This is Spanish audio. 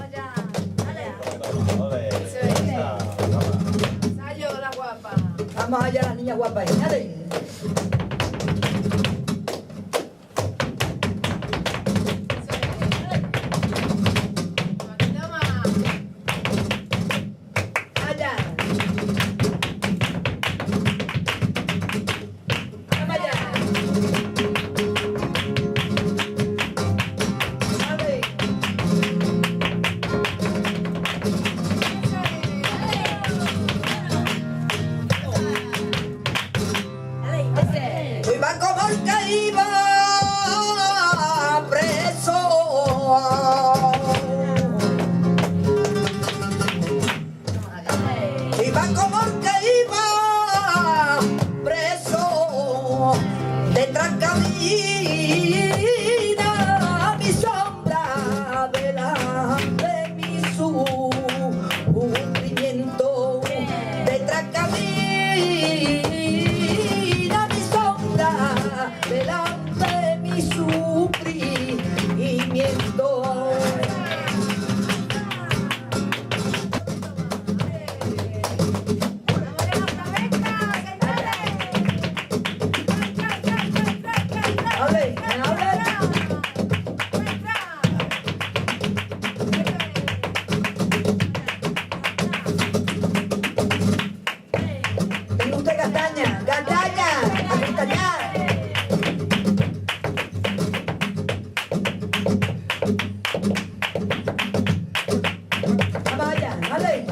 Allá. Ole. Eso es. Esa, toma. Sayo, la guapa. Vamos allá, las niñas guapas. Dale. Toma. Allá. Vamos allá. Dale. Iba como el que iba preso. Iba como el que iba preso. Detrás camina mi sombra delante mi sufrimiento. Detrás camina mi sombra delante mi sufrimiento. Hable, hable. Tiene usted castaña, castaña, a castañar. Vamos allá, vale.